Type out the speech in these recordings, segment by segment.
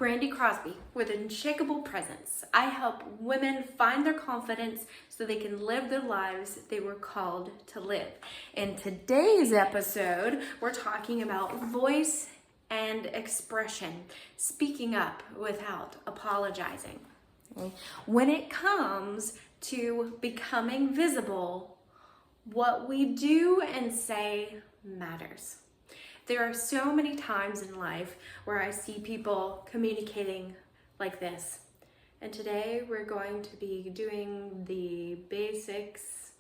Brandy Crosby with Unshakable Presence. I help women find their confidence so they can live the lives they were called to live. In today's episode, we're talking about voice and expression, speaking up without apologizing. Okay? When it comes to becoming visible, what we do and say matters. There are so many times in life where I see people communicating like this. And today we're going to be doing the basics.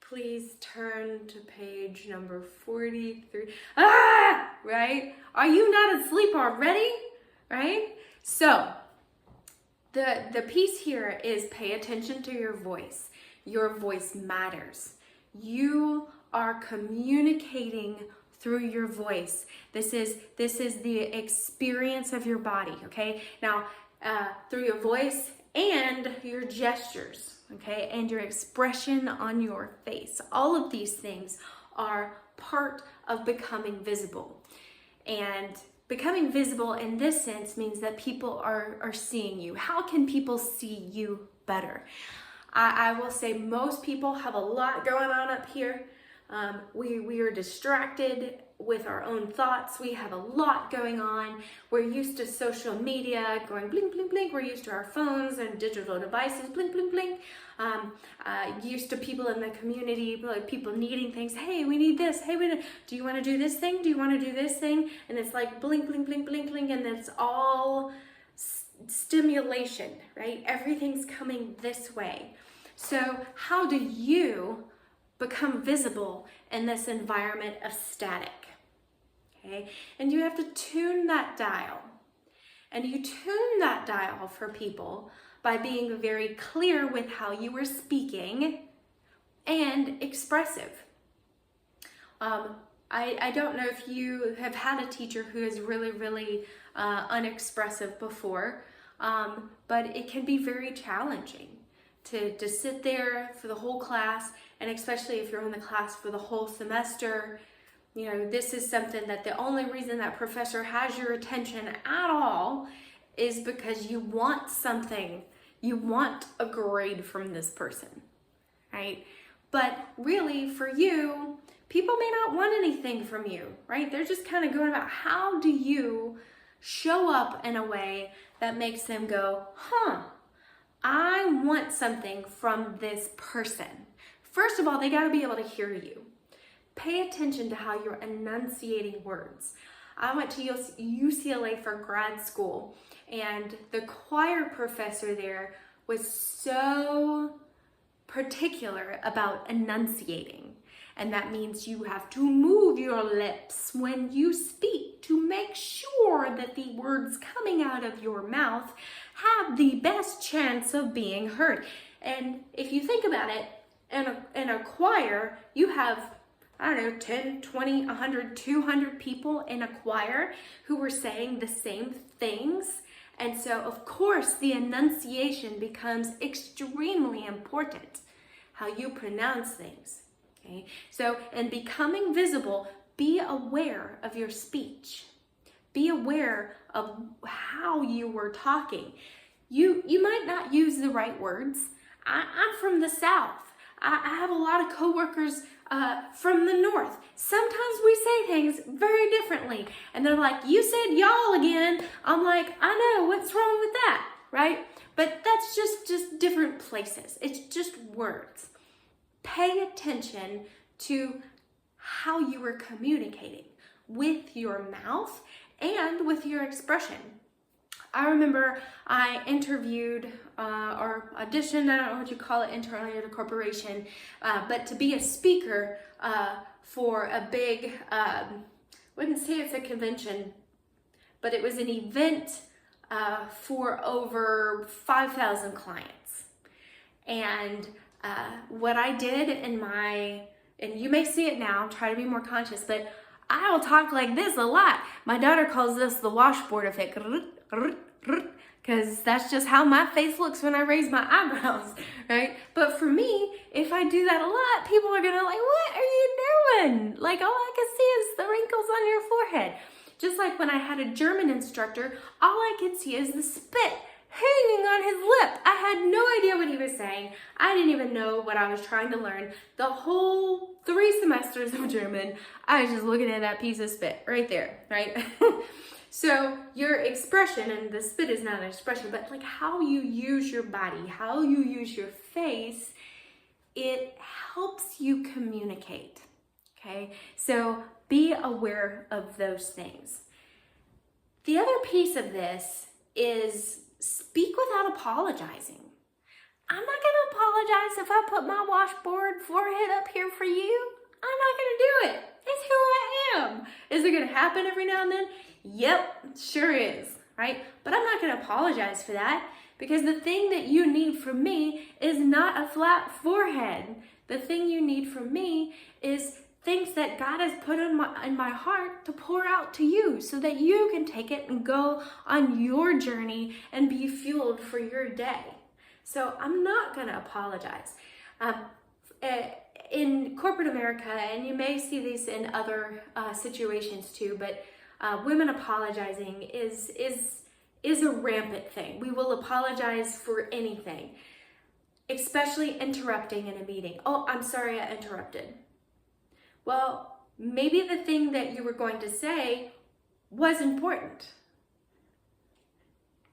Please turn to page number 43. Right? Are you not asleep already? Right? So, the piece here is pay attention to your voice. Your voice matters. You are communicating through your voice. This is the experience of your body, okay? Now, through your voice and your gestures, okay? And your expression on your face. All of these things are part of becoming visible. And becoming visible in this sense means that people are seeing you. How can people see you better? I will say most people have a lot going on up here. We are distracted with our own thoughts. We have a lot going on. We're used to social media going blink, blink, blink. We're used to our phones and digital devices, blink, blink, blink. Used to people in the community, like people needing things. Hey, we need this. Hey, do you want to do this thing? Do you want to do this thing? And it's like blink, blink, blink, blink, blink. And it's all stimulation, right? Everything's coming this way. So how do you become visible in this environment of static? Okay, and you have to tune that dial. And you tune that dial for people by being very clear with how you are speaking and expressive. I don't know if you have had a teacher who is really unexpressive before, but it can be very challenging to sit there for the whole class, and especially if you're in the class for the whole semester. You know, this is something that the only reason that professor has your attention at all is because you want something. You want a grade from this person, right? But really, for you, people may not want anything from you, right? They're just kind of going about how do you show up in a way that makes them go, I want something from this person. First of all, they got to be able to hear you. Pay attention to how you're enunciating words. I went to UCLA for grad school, and the choir professor there was so particular about enunciating. And that means you have to move your lips when you speak to make sure that the words coming out of your mouth have the best chance of being heard. And if you think about it, in a choir, you have, 10, 20, 100, 200 people in a choir who were saying the same things. And so, of course, the enunciation becomes extremely important, how you pronounce things. Okay? So, in becoming visible, be aware of your speech. Be aware of how you were talking. You might not use the right words. I'm from the South. I have a lot of coworkers from the North. Sometimes we say things very differently. And they're like, you said y'all again. I'm like, I know, what's wrong with that, right? But that's just different places. It's just words. Pay attention to how you are communicating with your mouth and with your expression. I remember I interviewed or auditioned, I don't know what you call it internally at a corporation, but to be a speaker for a big, wouldn't say it's a convention, but it was an event for over 5,000 clients. And what I did and you may see it now, try to be more conscious, but I will talk like this a lot. My daughter calls this the washboard effect, because that's just how my face looks when I raise my eyebrows, right? But for me, if I do that a lot, people are gonna like, what are you doing? Like, all I can see is the wrinkles on your forehead. Just like when I had a German instructor, all I could see is the spit hanging on his lip. I had no idea what he was saying. I didn't even know what I was trying to learn. The whole 3 semesters of German, I was just looking at that piece of spit right there, right? So your expression, and the spit is not an expression, but like how you use your body, how you use your face, it helps you communicate, okay? So be aware of those things. The other piece of this is speak without apologizing. I'm not gonna apologize if I put my washboard forehead up here for you. I'm not gonna do it. It's who I am. Is it gonna happen every now and then? Yep, sure is, right? But I'm not gonna apologize for that, because the thing that you need from me is not a flat forehead. The thing you need from me is things that God has put in my heart to pour out to you so that you can take it and go on your journey and be fueled for your day. So I'm not gonna apologize. In corporate America, and you may see these in other situations too, but women apologizing is a rampant thing. We will apologize for anything, especially interrupting in a meeting. Oh, I'm sorry I interrupted. Well, maybe the thing that you were going to say was important.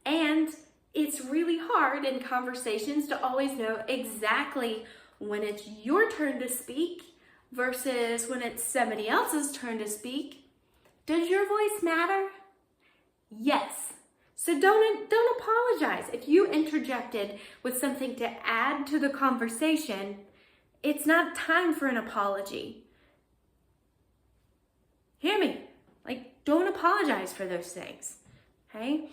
And it's really hard in conversations to always know exactly when it's your turn to speak versus when it's somebody else's turn to speak. Does your voice matter? Yes. So don't apologize. If you interjected with something to add to the conversation, it's not time for an apology. Hear me? Like, don't apologize for those things, okay?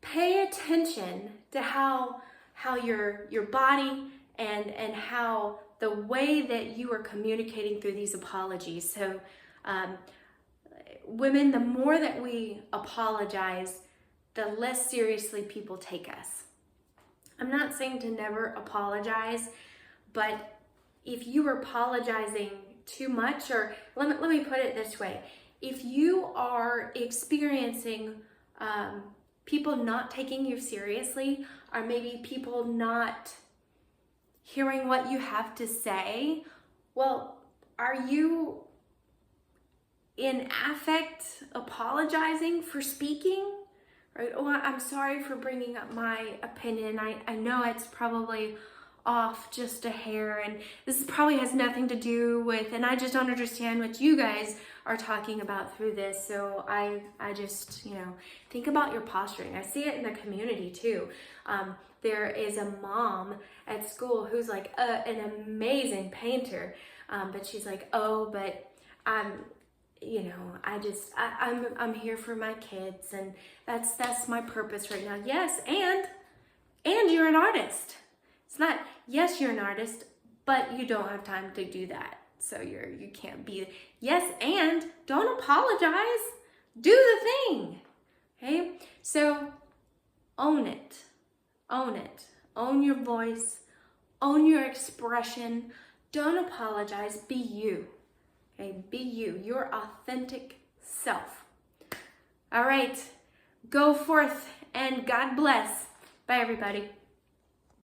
Pay attention to how your body and how the way that you are communicating through these apologies. So women, the more that we apologize, the less seriously people take us. I'm not saying to never apologize, but if you are apologizing too much, or let me put it this way, if you are experiencing people not taking you seriously, or maybe people not hearing what you have to say, well, are you in affect apologizing for speaking? Right? Oh, I'm sorry for bringing up my opinion. I know it's probably off just a hair, and this probably has nothing to do with, and I just don't understand what you guys are talking about through this. So I just, think about your posturing. I see it in the community too. There is a mom at school who's like an amazing painter, but she's like, oh, but I'm here for my kids, and that's my purpose right now. Yes, and you're an artist. It's not, yes, you're an artist, but you don't have time to do that. So you can't be, yes, and don't apologize. Do the thing. Okay? So own it. Own it. Own your voice. Own your expression. Don't apologize. Be you. Okay? Be you. Your authentic self. All right. Go forth and God bless. Bye, everybody.